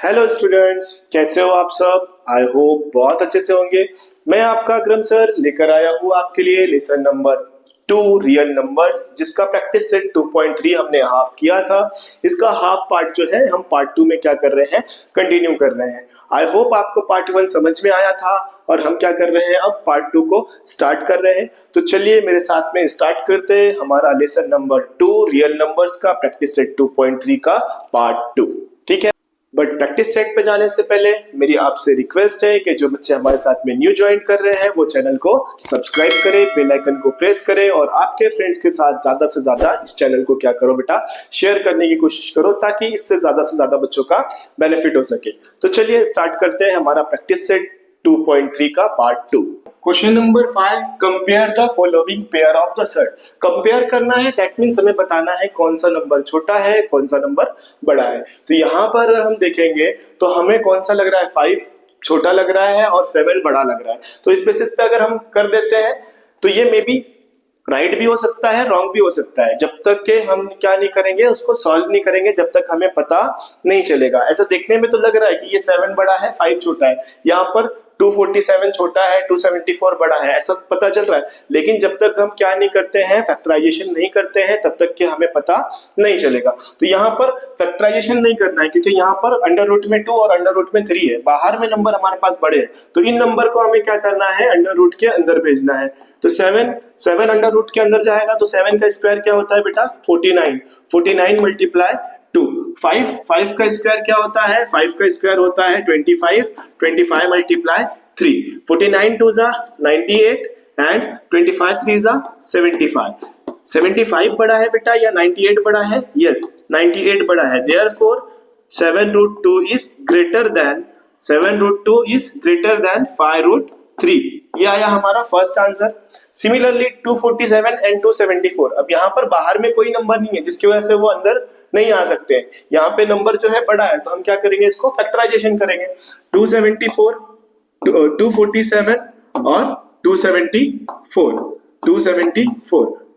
Hello students, कैसे हो आप सब। आई होप बहुत अच्छे से होंगे। मैं आपका अकरम सर लेकर आया हूँ आपके लिए लेसन नंबर 2 रियल नंबर्स, जिसका प्रैक्टिस सेट 2.3 हमने हाफ किया था। इसका हाफ पार्ट जो है हम पार्ट 2 में क्या कर रहे हैं, कंटिन्यू कर रहे हैं। आई होप आपको पार्ट 1 समझ में आया था और हम क्या कर रहे हैं, अब पार्ट 2 को स्टार्ट कर रहे हैं। तो चलिए मेरे साथ में स्टार्ट करते हैं हमारा लेसन नंबर 2 रियल नंबर्स का प्रैक्टिस सेट 2.3 का पार्ट 2। ठीक है, बट प्रैक्टिस सेट पे जाने से पहले मेरी आपसे रिक्वेस्ट है कि जो बच्चे हमारे साथ में न्यू ज्वाइन कर रहे हैं वो चैनल को सब्सक्राइब करें, बेल आइकन को प्रेस करें और आपके फ्रेंड्स के साथ ज्यादा से ज्यादा इस चैनल को क्या करो बेटा, शेयर करने की कोशिश करो ताकि इससे ज्यादा बच्चों का बेनिफिट हो सके। तो चलिए स्टार्ट करते हैं हमारा प्रैक्टिस सेट 2.3 का part 2। Question number 5, compare the following pair of the set. Compare करना है, दैट मींस हमें बताना है कौन सा नंबर छोटा है कौन सा नंबर बड़ा है। तो यहाँ पर अगर हम देखेंगे तो हमें कौन सा लग रहा है, 5 छोटा लग रहा है और 7 बड़ा लग रहा है। तो इस बेसिस पे अगर हम कर देते हैं तो ये मे बी राइट भी हो सकता है, रॉन्ग भी हो सकता है। जब तक के हम क्या नहीं करेंगे, उसको सॉल्व नहीं करेंगे, जब तक हमें पता नहीं चलेगा। ऐसा देखने में तो लग रहा है कि ये 7 बड़ा है 5 छोटा है, यहाँ पर 247 छोटा है 274 बड़ा है, ऐसा पता चल रहा है। लेकिन जब तक हम क्या नहीं करते हैं, फैक्टराइजेशन नहीं करते हैं, तब तक के हमें पता नहीं चलेगा। तो यहाँ पर फैक्टराइजेशन नहीं करना है क्योंकि यहाँ पर अंडर रूट में 2 और अंडर रूट में 3 है, बाहर में नंबर हमारे पास बड़े हैं। तो इन नंबर को हमें क्या करना है, अंडर रूट के अंदर भेजना है। तो 7 अंडर रूट के अंदर जाएगा तो 7 का स्क्वायर क्या होता है बेटा, 49 मल्टीप्लाई 2। 5 का स्क्वायर क्या होता है, 5 का स्क्वायर होता है 25 मल्टीप्लाई 3। 49 2 जा 98 एंड 25 3 जा 75। 75 बड़ा है बेटा या 98 बड़ा है? यस, 98 बड़ा है। Therefore 7√2 is greater than 5√3। ये आया हमारा फर्स्ट आंसर। सिमिलरली 247 एंड 274, अब यहाँ पर बाहर में कोई नंबर नहीं है जिसकी वजह से वो अंदर नहीं आ सकते हैं। यहाँ पे नंबर जो है बड़ा है तो हम क्या करेंगे, इसको फैक्टराइजेशन करेंगे। 274 247 और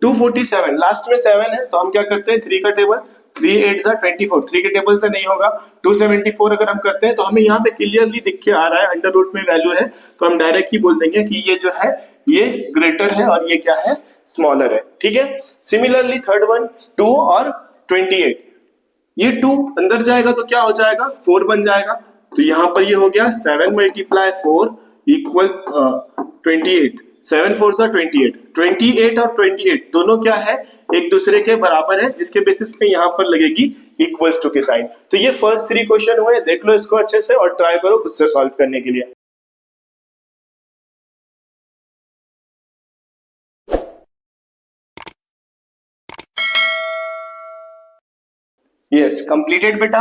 247 लास्ट में 7 है तो हम क्या करते हैं, 3 का टेबल, 3 8 जा 24, 3 के टेबल से नहीं होगा। 274 अगर हम करते हैं तो हमें यहाँ पे क्लियरली दिख के आ रहा है अंडर रूट में वैल्यू है, तो हम डायरेक्ट ही बोल देंगे कि ये जो है ये ग्रेटर है और ये क्या है, स्मॉलर है। ठीक है। सिमिलरली थर्ड वन 2 और 28, ये 2 अंदर जाएगा तो क्या हो जाएगा, 4 बन जाएगा। तो यहाँ पर ये हो गया 7 मल्टीप्लाई 4 इक्वल 28। 7 4 जा 28, 28 और 28 दोनों क्या है, एक दूसरे के बराबर है, जिसके बेसिस पे यहाँ पर लगेगी इक्वल्स टू के साइन। तो ये फर्स्ट 3 क्वेश्चन हुए, देख लो इसको अच्छे से और ट्राई करो खुद से सॉल्व करने के लिए। यस, कंप्लीटेड बेटा।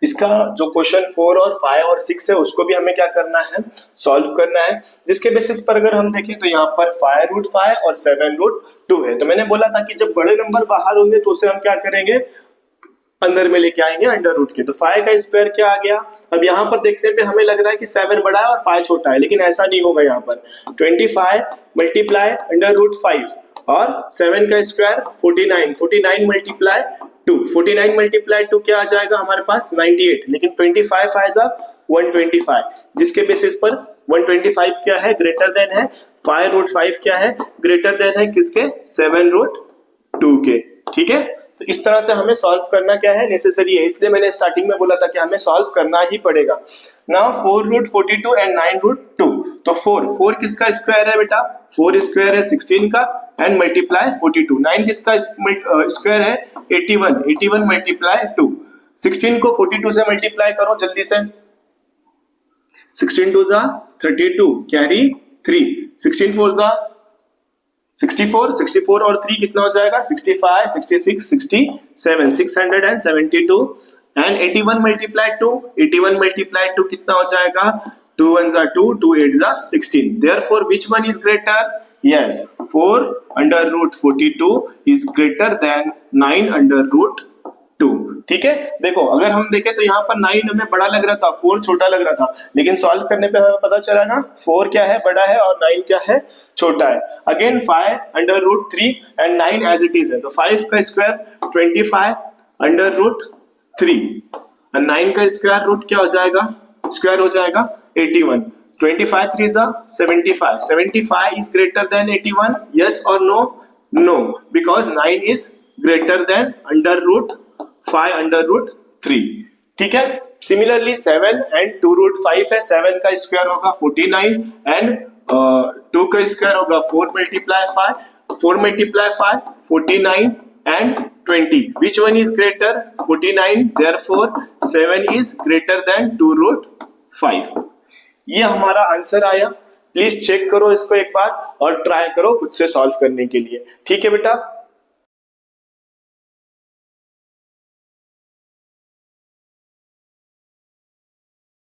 इसका जो क्वेश्चन 4 और 5 और 6 है उसको भी हमें क्या करना है, सॉल्व करना है। जिसके बेसिस पर अगर हम देखें तो यहाँ पर 5√5 और 7√2 है। तो मैंने बोला था कि जब बड़े नंबर बाहर होंगे तो उसे हम क्या करेंगे, अंदर में लेके आएंगे अंडर रूट के। तो 5 का स्क्वायर क्या आ गया। अब यहाँ पर देखने पे हमें लग रहा है कि 7 बड़ा है और 5 छोटा है, लेकिन ऐसा नहीं होगा। यहाँ पर 25 मल्टीप्लाई अंडर रूट 5 और 7 का स्क्वायर 49 मल्टीप्लाई 2। 49 मल्टीप्लाई 2 क्या आ जाएगा हमारे पास, 98, लेकिन 25 आएगा 125, जिसके बेसिस पर 125 क्या है, ग्रेटर देन है 5√5 क्या है, ग्रेटर देन है किसके, 7√2 के। ठीक है। तो इस तरह से हमें सॉल्व करना क्या है, नेसेसरी है, इसलिए मैंने स्टार्टिंग में बोला था कि हमें सॉल्व करना ही पड़ेगा। Now 4√42 and 9√2। तो 4 किसका स्क्वायर है बेटा, 4 स्क्वायर है 16 का एंड मल्टीप्लाई 42। 9 किसका स्क्वायर है, 81 मल्टीप्लाई 2। 16 को 42 से मल्टीप्लाई करो जल्दी से, 16 2 जा 32 कैरी 3, 16 4 जा 64 और 3 कितना हो जाएगा, 65 66 67 672 एंड 81 मल्टीप्लाई 2 कितना हो जाएगा, 2 1 जा 2 2 8 जा 16। Therefore which one is greater, yes 4√42 is greater than 9√2। ठीक है। देखो अगर हम देखें तो यहाँ पर 9 हमें बड़ा लग रहा था, 4 छोटा लग रहा था, लेकिन सॉल्व करने पे हमें पता चला ना 4 क्या है, बड़ा है और 9 क्या है, छोटा है। Again 5√3 and 9 as it is है, तो 5 का स्क्वायर 25 √3 और 9 का स्क्वायर रूट क्या हो जाएगा, स्क्वायर हो जाएगा 81। 25 3 जा 75, 75 is greater than 81, yes or no? No, because 9 is greater than under root 5 under root 3। ठीक है, सिमिलरली 7 एंड 2 रूट 5 है, 7 का स्क्वायर होगा 49 एंड 2 का स्क्वायर होगा 4 multiply 5, 4 multiply 5 49 and 20, which one is greater? 49, therefore 7 is greater than 2 root 5। ये हमारा answer आया। प्लीज चेक करो इसको एक बार और ट्राई करो खुद से सॉल्व करने के लिए। ठीक है बेटा,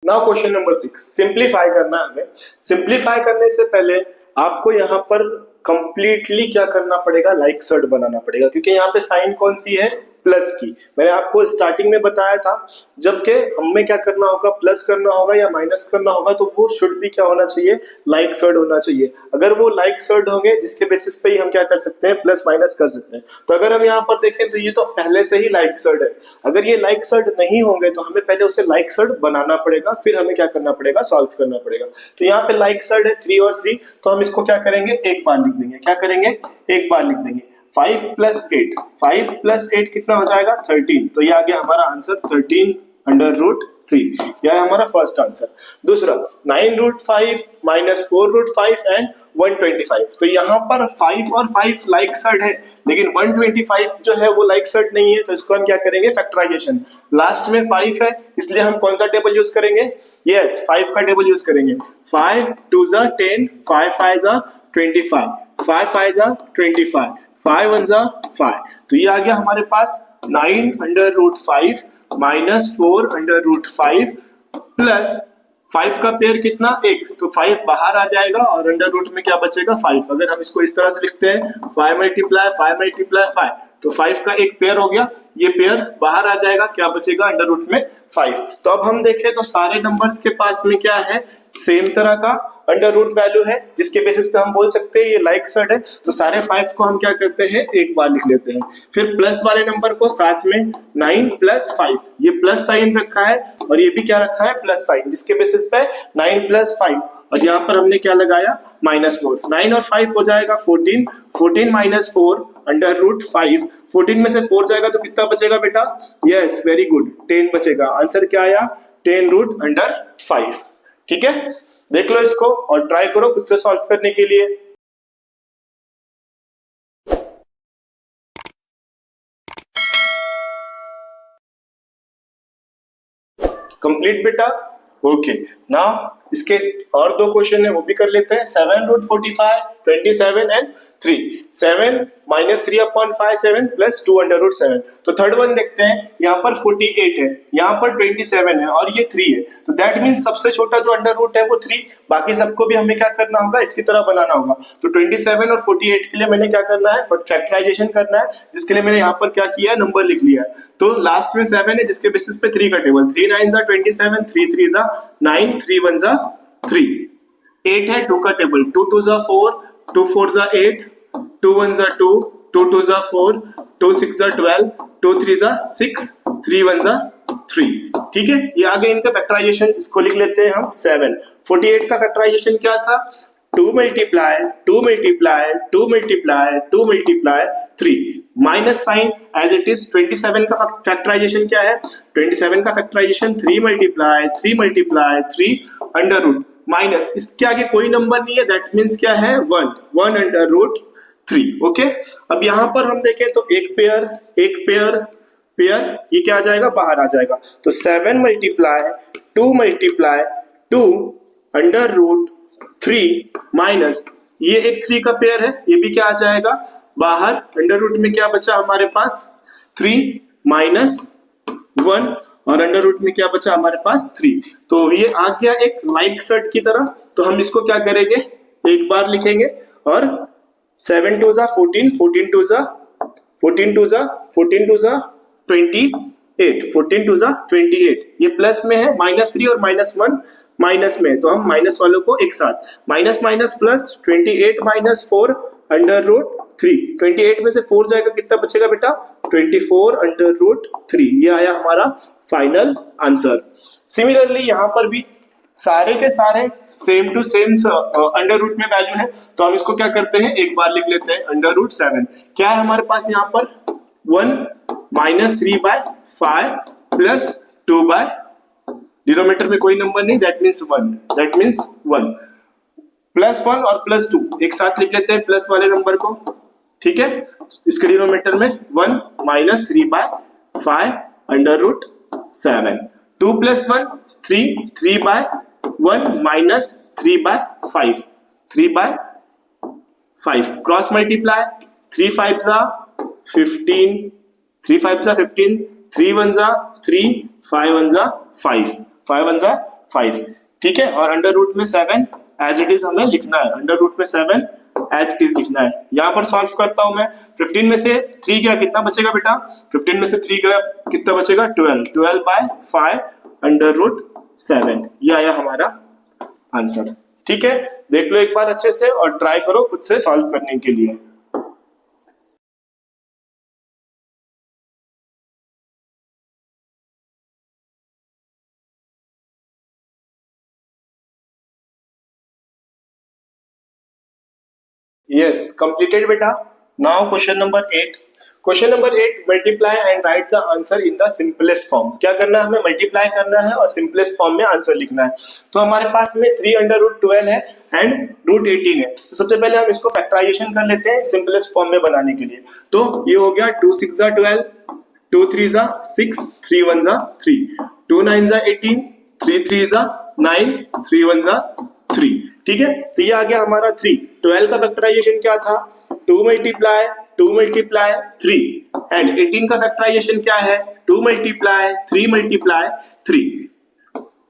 नाउ क्वेश्चन नंबर 6, सिंप्लीफाई करना है हमें। सिंप्लीफाई करने से पहले आपको यहाँ पर कंप्लीटली क्या करना पड़ेगा, लाइक सर्ट बनाना पड़ेगा, क्योंकि यहाँ पे साइन कौन सी है, प्लस की। मैंने आपको स्टार्टिंग में बताया था जबकि हमें क्या करना होगा, प्लस करना होगा या माइनस करना होगा, तो वो शुड भी क्या होना चाहिए, लाइक सर्ट होना चाहिए। अगर वो लाइक सर्ट होंगे जिसके बेसिस पे ही हम क्या कर सकते हैं, प्लस माइनस कर सकते हैं। तो अगर हम यहाँ पर देखें तो ये तो पहले से ही लाइक सर्ट है। अगर ये लाइक सर्ट नहीं होंगे तो हमें पहले उसे लाइक सर्ट बनाना पड़ेगा, फिर हमें क्या करना पड़ेगा, सॉल्व करना पड़ेगा। तो यहाँ पे लाइक सर्ट है 3 और 3, तो हम इसको क्या करेंगे, एक बार लिख देंगे। क्या करेंगे, एक बार लिख देंगे। 5 + 8, 5 + 8 कितना हो जाएगा, 13। तो ये आ गया हमारा आंसर 13 अंडर रूट 3। यह है हमारा फर्स्ट आंसर। दूसरा 9 रूट 5 माइनस 4 रूट 5 एंड 125। तो यहाँ पर 5 और 5 लाइक सर्ट है, लेकिन 125 जो है वो लाइक सर्ट नहीं है। तो इसको हम क्या करेंगे, फैक्टराइजेशन। लास्ट में 5 है इसलिए हम कौन सा टेबल यूज करेंगे, यस 5 का टेबल यूज करेंगे। 5 2 जा 10, 5 5 जा 25, 5 5 जा 25, 5 1 जा 5। तो ये आ गया हमारे पास 9 under root 5 minus 4 under root 5 plus 5 का पेयर कितना, 1, तो 5 बाहर आ जाएगा और अंडर रूट में क्या बचेगा, 5। अगर हम इसको इस तरह से लिखते हैं 5 मल्टीप्लाई 5 मल्टीप्लाई 5, तो 5 का एक पेयर हो गया, ये पेयर बाहर आ जाएगा, क्या बचेगा अंडर रूट में 5। तो अब हम देखें तो सारे नंबर्स के पास में क्या है, सेम तरह का अंडर रूट वैल्यू है, जिसके बेसिस पे हम बोल सकते हैं ये लाइक सर्ट है। तो सारे 5 को हम क्या करते हैं, एक बार लिख लेते हैं। फिर प्लस वाले नंबर को साथ में 9 + 5, ये प्लस साइन रखा है और ये भी क्या रखा है, प्लस साइन, जिसके बेसिस पे 9 + 5 और यहाँ पर हमने क्या लगाया, -4। 9 और 5 हो जाएगा 14, 14 - 4 अंडर रूट 5। 14 में से 4 जाएगा तो कितना बचेगा बेटा, यस वेरी गुड, 10 बचेगा। आंसर क्या आया, 10 रूट अंडर 5। ठीक है, देख लो इसको और ट्राई करो खुद से सॉल्व करने के लिए। कंप्लीट बेटा, ओके। नाउ इसके और 2 क्वेश्चन है वो भी कर लेते हैं। 7 root 45, 27 and 3। 7 - 3/5 7 plus 2 under root 7। तो थर्ड वन देखते हैं, यहाँ पर 48 है, यहाँ पर 27 है और ये 3 है। तो दैट मीन्स सबसे छोटा जो अंडर रूट है वो 3, बाकी सबको भी हमें क्या करना होगा, इसकी तरह बनाना होगा। तो 27 और 48 के लिए मैंने क्या करना है, फैक्टराइजेशन करना है, जिसके लिए मैंने यहाँ पर क्या किया, नंबर लिख लिया। तो लास्ट में 7 है जिसके बेसिस पे 3 का टेबल, 3 9 जा 27, 3 3 जा 9, 3 1 जा 3। 8 है 2 का टेबल, 2 2 जा 4, 2 4 जा 8, 2 1 जा 2, 2 2 जा 4, 2 6 जा 12, 2 3 जा 6, 3 1 जा 3। ठीक है, ये आगे इनका फैक्टराइजेशन, इसको लिख लेते हैं हम 7। 48 का फैक्टराइजेशन क्या था, 2 multiply 2 multiply 2 multiply 2 multiply 3 minus sign as it is. 27 का फैक्टराइजेशन क्या है, 27 का factorization 3 multiply 3 multiply 3 under root minus, इसके आगे कोई नंबर नहीं है, दैट मीन्स क्या है, 1 1 अंडर रूट 3। ओके, अब यहाँ पर हम देखें तो एक पेयर ये क्या आ जाएगा, बाहर आ जाएगा। तो 7 multiply 2 multiply 2 under root 3 minus ये एक 3 का पेयर है, ये भी क्या आ जाएगा बाहर। अंडर रूट में क्या बचा हमारे पास, 3 माइनस 1 और अंडर रूट में क्या बचा हमारे पास 3। तो ये आ गया एक लाइक सर्ट की तरह। तो हम इसको क्या करेंगे, एक बार लिखेंगे और 7 2 जा 14, 14 2 जा 14 2 जा 14 2 जा 28, 14 2 जा 28। ये प्लस में है, -3 और -1 माइनस में, तो हम माइनस वालों को एक साथ, minus minus plus 28 - 4 under root 3। 28 में से 4 जाएगा, कितना बचेगा बेटा, 24/3। ये आया हमारा फाइनल आंसर। सिमिलरली यहाँ पर भी सारे के सारे same to same under root में वैल्यू है, तो हम इसको क्या करते हैं, एक बार लिख लेते हैं √7। क्या है हमारे पास यहाँ पर 1 - 3/5 प्लस 2/, डिनोमिनेटर में कोई नंबर नहीं, दैट मीन्स 1 +1 और +2 एक साथ लिख लेते हैं प्लस वाले नंबर को, ठीक है। इसके डिनोमिनेटर में 1 - 3/5 √7, 2 + 1 3, 3/1 - 3/5, 3/5 क्रॉस मल्टीप्लाई, 3 5 15, 3 5 15, 3 1 3, 5 1 5, 5 1 5, ठीक है। और अंडर रूट में 7 एज इट इज हमें लिखना है, अंडर रूट में 7 एज इट इज लिखना है। यहाँ पर सॉल्व करता हूं मैं, 15 में से 3 गया, कितना बचेगा बेटा, 15 में से 3 गया, कितना बचेगा 12/5 √7। ये आया हमारा आंसर, ठीक है। देख लो एक बार अच्छे से और ट्राई करो खुद से सॉल्व करने के लिए। Yes, completed beta. Now question number 8. Question number 8, multiply and write the answer in the simplest form. क्या करना है, हमें मल्टीप्लाई करना है और सिंपलेस्ट फॉर्म में आंसर लिखना है। तो हमारे पास में 3/√12 है एंड √18 है। तो सबसे पहले हम इसको फैक्टराइजेशन कर लेते हैं सिंपलेस्ट फॉर्म में बनाने के लिए। तो ये हो गया 2 6 12, 2 3 6, 3 1 3, 2 9 18, 3 3 9, 3 1 3, ठीक है। तो ये आ गया हमारा 3। 12 का फैक्टराइजेशन क्या था, 2 × 3 एंड 18 का फैक्टराइजेशन क्या है, 2 × 3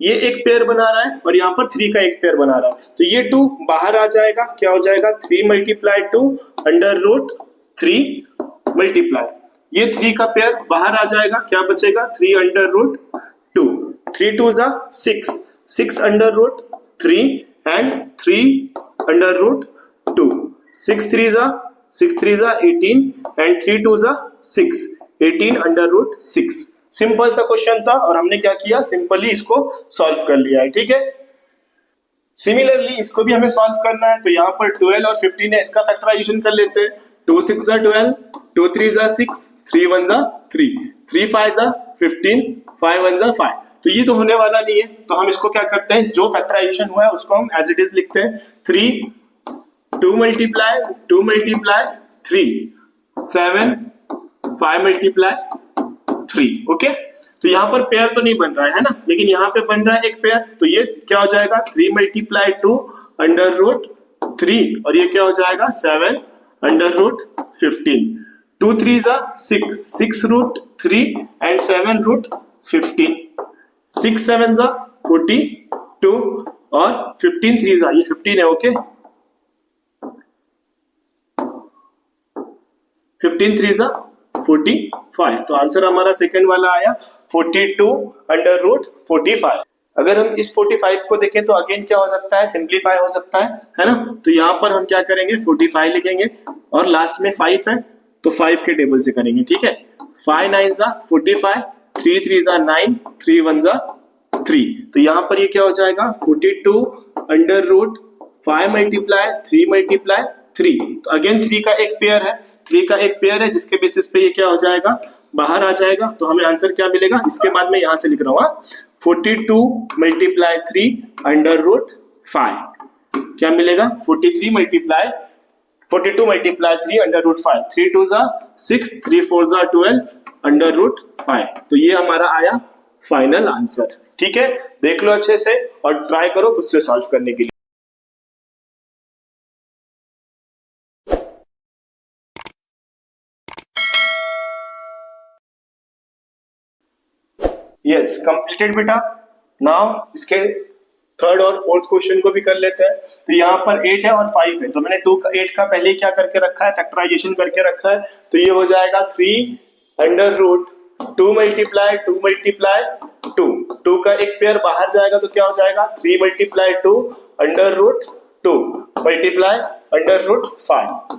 ये एक पेयर बना रहा है और यहाँ पर 3 का एक पेयर बना रहा है। तो ये 2 बाहर आ जाएगा, क्या हो जाएगा 3 × 2 √3 मल्टीप्लाई, ये 3 का पेयर बाहर आ जाएगा, क्या बचेगा 3/2, 3 2 6, 6/3 एंड 3/2, 6 3 18 एंड 3 2 6, 18/6। सिंपल सा क्वेश्चन था और हमने क्या किया, सिंपली इसको सॉल्व कर लिया है, ठीक है। सिमिलरली इसको भी हमें सॉल्व करना है, तो यहाँ पर 12 और 15 है, इसका फैक्टराइजेशन कर लेते हैं। 2 6 12, 2 3 6, 3 1 3, 3 5 15, 5 1 5। तो ये तो होने वाला नहीं है, तो हम इसको क्या करते हैं, जो फैक्टराइजेशन हुआ है उसको हम एज इट इज लिखते हैं। 3 2 × 3 7, 5 × 3, ओके। तो यहाँ पर पेयर तो नहीं बन रहा है ना, लेकिन यहाँ पे बन रहा है एक पेयर, तो ये क्या हो जाएगा 3 × 2 √3 और ये क्या हो जाएगा 7/15, 2 3 6, 6√3 एंड 7√15, 6 7 42 और 15 3 ये 15 है, ओके। 15 3 45, तो आंसर हमारा सेकंड वाला आया 42/45। अगर हम इस 45 को देखें तो अगेन क्या हो सकता है, सिंप्लीफाई हो सकता है ना। तो यहाँ पर हम क्या करेंगे 45 लिखेंगे और लास्ट में 5 है तो 5 के टेबल से करेंगे, ठीक है। 5 9 45, 3 3 9, 3 1 3। तो यहाँ पर ये क्या हो जाएगा 42/5 × 3। तो अगेन 3 का एक पेयर है, 3 का एक पेयर है जिसके बेसिस पे ये क्या हो जाएगा, बाहर आ जाएगा। तो हमें आंसर क्या मिलेगा, इसके बाद में यहां से लिख रहा हूं 42 × 3/5 क्या मिलेगा 42 × 3/5, 3 2 6, 3 4 12/5। तो ये हमारा आया फाइनल आंसर, ठीक है। देख लो अच्छे से और ट्राई करो खुद से सॉल्व करने के लिए। यस, कंप्लीटेड बेटा। नाउ इसके थर्ड और फोर्थ क्वेश्चन को भी कर लेते हैं। तो यहाँ पर 8 है और 5 है, तो मैंने 8 का पहले ही क्या करके रखा है, फैक्टराइजेशन करके रखा है। तो ये हो जाएगा 3/2 × 2 का एक पेयर बाहर जाएगा तो क्या हो जाएगा 3 × 2 √2 × √5,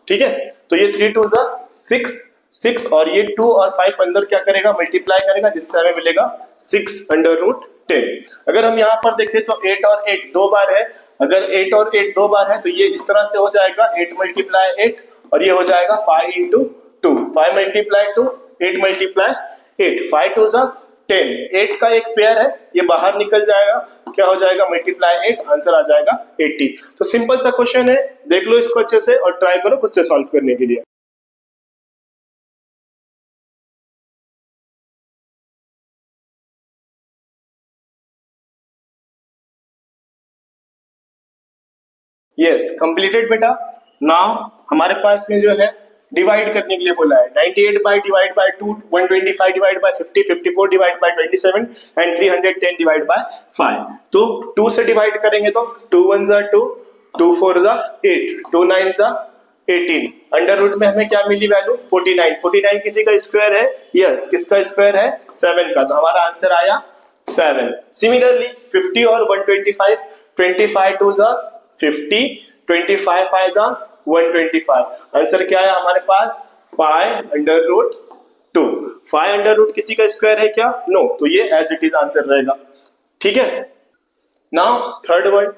ठीक है। तो ये 3 2 6, 6 और ये 2 और 5 अंदर क्या करेगा, मल्टीप्लाई करेगा, जिससे हमें मिलेगा 6√10। अगर हम यहाँ पर देखें तो 8 और 8 दो बार है, अगर 8 और 8 दो बार है तो ये इस तरह से हो जाएगा 8 मल्टीप्लाई 8 और ये हो जाएगा 5 इंटू 2, 5 मल्टीप्लाई 2, 8 मल्टीप्लाई 8, 5 2 जा 10, 8 का एक पेयर है, ये बाहर निकल जाएगा, क्या हो जाएगा मल्टीप्लाई 8, आंसर आ जाएगा 80। तो सिंपल सा क्वेश्चन है, देख लो इसको अच्छे से और ट्राई करो खुद से सॉल्व करने के लिए। यस कंप्लीटेड बेटा। नाउ हमारे पास में जो है डिवाइड करने के लिए बोला है, 98 by divide by 2, 125 divide by 50, 54 divide by 27 and 310 divide by 5। तो 2 से डिवाइड करेंगे तो 2 1 जा 2, 2 4 जा 8, 2 9 जा 18, अंडर रूट में हमें क्या मिली वैल्यू 49, 49 किसी का स्क्वायर है, यस किसका स्क्वायर है 7 का, तो हमारा आंसर आया 7। सिमिलरली 50 और 125, 25 2 जा 50, 25 5 जा 125, आंसर क्या है हमारे पास 5 अंडर रूट 2। 5 अंडर रूट किसी का स्क्वायर है क्या, नो, तो ये एज इट इज आंसर रहेगा, ठीक है। नाउ थर्ड वन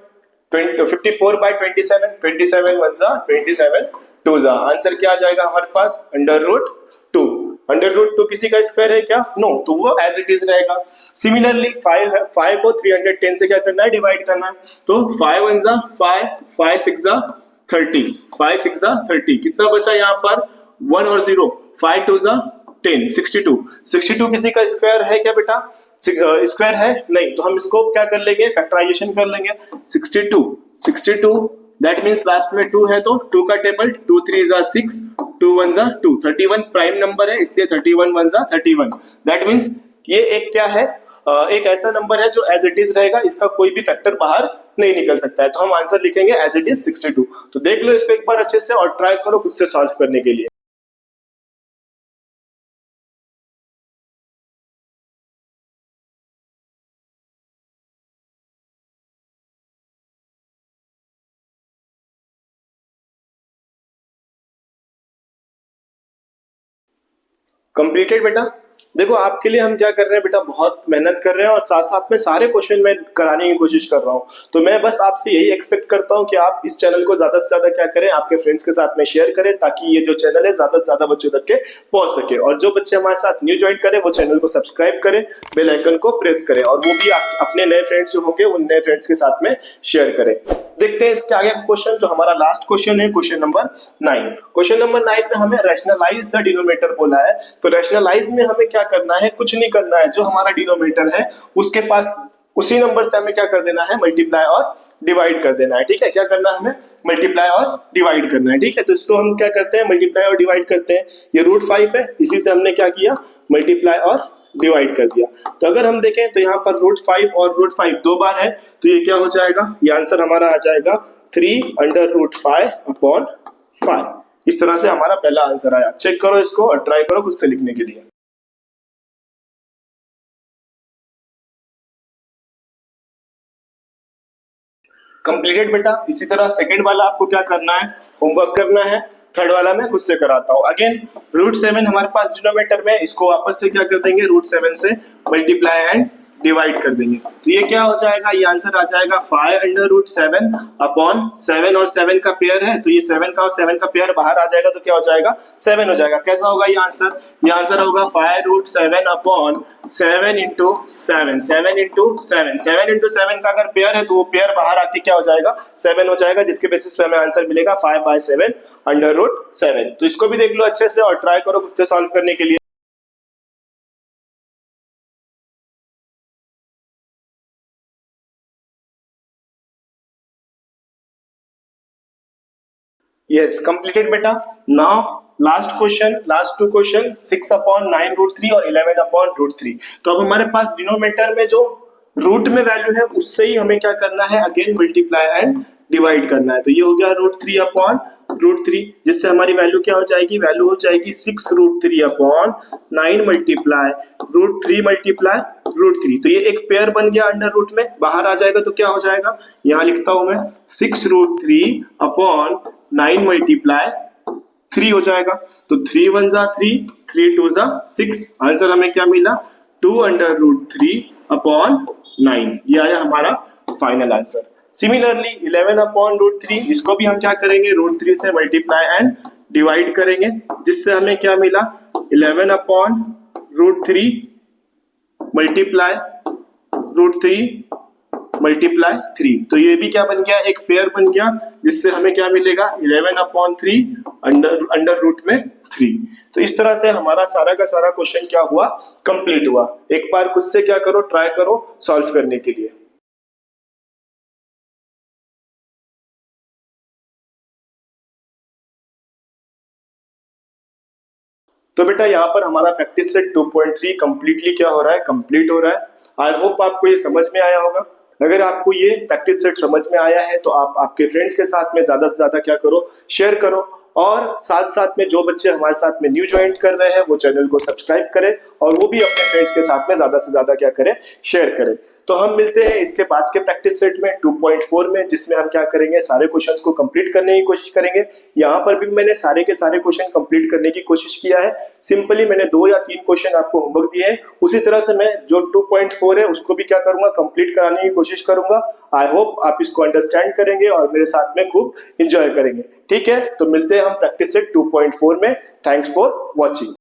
54 बाय 27, 27 1 जा 27 2 जा, आंसर क्या आ जाएगा हमारे पास अंडर रूट 2। अंडर रूट 2 किसी का स्क्वायर है क्या, नो, तो वो एज इट इज रहेगा। सिमिलरली 5 को 310 से क्या करना है, डिवाइड करना है, तो 5 1 जा 5, 5 6 जा 30, 5 6 जा 30, कितना बचा यहाँ पर 1 और 0, 5 2 जा 10, 62, 62 किसी का स्क्वायर है क्या बेटा, स्क्वायर है नहीं, तो हम इसको क्या कर लेंगे, फैक्टराइजेशन कर लेंगे, 62, 62 दैट मींस लास्ट में 2 है तो 2 का टेबल, 2 3 जा 6, 2 1 जा 2, 31 प्राइम नंबर है इसलिए 31 1 जा 31, दैट मींस ये एक क्या है, एक ऐसा नंबर है जो एज इट इज रहेगा, इसका कोई भी फैक्टर बाहर नहीं निकल सकता है, तो हम आंसर लिखेंगे एज इट इज 62। तो देख लो इसको एक बार अच्छे से और ट्राई करो खुद से सॉल्व करने के लिए। कंप्लीटेड बेटा। देखो आपके लिए हम क्या कर रहे हैं बेटा, बहुत मेहनत कर रहे हैं और साथ साथ में सारे क्वेश्चन मैं कराने की कोशिश कर रहा हूं, तो मैं बस आपसे यही एक्सपेक्ट करता हूं कि आप इस चैनल को ज्यादा से ज्यादा क्या करें, आपके फ्रेंड्स के साथ में शेयर करें, ताकि ये जो चैनल है ज्यादा से ज्यादा बच्चों तक के पहुंच सके, और जो बच्चे हमारे साथ न्यू ज्वाइन करें वो चैनल को सब्सक्राइब करें, बेल आइकन को प्रेस करें, और वो भी अपने नए फ्रेंड्स जो होंगे उन नए फ्रेंड्स के साथ में शेयर करें। देखते हैं इसके आगे क्वेश्चन, जो हमारा लास्ट क्वेश्चन है, क्वेश्चन नंबर 9। क्वेश्चन नंबर 9 में हमें रैशनलाइज द डिनोमिनेटर बोला है, तो रैशनलाइज में हमें क्या करना है, कुछ नहीं करना है, जो हमारा डिनोमिनेटर है उसके पास उसी नंबर से हमें क्या कर देना है, मल्टीप्लाई और डिवाइड कर देना है, ठीक है। क्या करना है हमें, मल्टीप्लाई और डिवाइड करना है, ठीक है। तो इसको हम क्या करते हैं, मल्टीप्लाई और डिवाइड करते हैं, ये √5 है, इसी से हमने क्या किया, मल्टीप्लाई और डिवाइड कर दिया। तो अगर हम देखें तो यहाँ पर √5 और √5 दो बार है, तो ये क्या हो जाएगा, ये आंसर हमारा आ जाएगा 3 अंडर √5 अपॉन 5। इस तरह से हमारा पहला आंसर आया। चेक करो इसको और ट्राई करो खुद से लिखने के लिए। कंप्लीटेड बेटा। इसी तरह सेकंड वाला आपको क्या करना है, होमवर्क करना है, थर्ड वाला मैं खुद से कराता हूँ। अगेन √7 हमारे पास डिनोमिनेटर में, इसको वापस से क्या कर देंगे, √7 से मल्टीप्लाई एंड डिवाइड कर देंगे, तो ये क्या हो जाएगा, ये आंसर आ जाएगा 5 अंडर √7 अपॉन 7 और 7 का पेयर है, तो ये 7 का और 7 का पेयर बाहर आ जाएगा, तो क्या हो जाएगा 7 हो जाएगा। कैसा होगा ये आंसर होगा 5√7 अपॉन 7 इंटू 7, 7 इंटू 7, 7 इंटू 7 का अगर पेयर है तो वो पेयर बाहर आके क्या हो जाएगा 7 हो जाएगा, जिसके बेसिस पे हमें आंसर मिलेगा 5/7 अंडर √7। तो इसको भी देख लो अच्छे से और ट्राई करो खुद से सॉल्व करने के लिए। यस कंप्लीटेड बेटा। Now last question, last two question, 6/9√3 और 11/√3। तो अब हमारे पास डिनोमिनेटर में जो रूट में वैल्यू है उससे ही हमें क्या करना है, अगेन मल्टीप्लाई एंड डिवाइड करना है, तो ये हो गया √3/√3, जिससे हमारी वैल्यू क्या हो जाएगी, वैल्यू हो जाएगी 6√3/9 मल्टीप्लाई √3 मल्टीप्लाई √3। तो ये एक पेयर बन गया अंडर रूट में, बाहर आ जाएगा तो क्या हो जाएगा, यहाँ लिखता हूं मैं 6√3/9 मल्टीप्लाई 3 हो जाएगा। तो 3 1 जा 3, 3 2 जा 6। आंसर हमें क्या मिला? 2√3/9। ये आया हमारा फाइनल आंसर। सिमिलरली 11/√3, इसको भी हम क्या करेंगे? √3 से मल्टीप्लाई एंड डिवाइड करेंगे, जिससे हमें क्या मिला? 11/√3 मल्टीप्लाई √3 मल्टीप्लाई 3। तो ये भी क्या बन गया? एक पेयर बन गया, जिससे हमें क्या मिलेगा? 11/3 अंडर रूट में 3। तो इस तरह से हमारा सारा का सारा क्वेश्चन क्या हुआ? कंप्लीट हुआ। एक बार खुद से क्या करो, ट्राई करो सॉल्व करने के लिए। तो बेटा यहाँ पर हमारा प्रैक्टिस सेट 2.3 कंप्लीटली क्या हो रहा है? कंप्लीट हो रहा है। आई होप आपको ये समझ में आया होगा। अगर आपको ये प्रैक्टिस सेट समझ में आया है तो आप आपके फ्रेंड्स के साथ में ज्यादा से ज्यादा क्या करो? शेयर करो। और साथ साथ में जो बच्चे हमारे साथ में न्यू ज्वाइन कर रहे हैं वो चैनल को सब्सक्राइब करें, और वो भी अपने फ्रेंड्स के साथ में ज्यादा से ज्यादा क्या करें? शेयर करें। तो हम मिलते हैं इसके बाद के प्रैक्टिस सेट में 2.4 में, जिसमें हम क्या करेंगे? सारे क्वेश्चंस को कंप्लीट करने की कोशिश करेंगे। यहाँ पर भी मैंने सारे के सारे क्वेश्चन कंप्लीट करने की कोशिश किया है। सिंपली मैंने 2 या 3 क्वेश्चन आपको होमवर्क दिए हैं। उसी तरह से मैं जो 2.4 है उसको भी क्या करूंगा? कंप्लीट कराने की कोशिश करूंगा। आई होप आप इसको अंडरस्टैंड करेंगे और मेरे साथ में खूब इंजॉय करेंगे। ठीक है, तो मिलते हैं हम प्रैक्टिस सेट 2.4 में। Thanks for watching.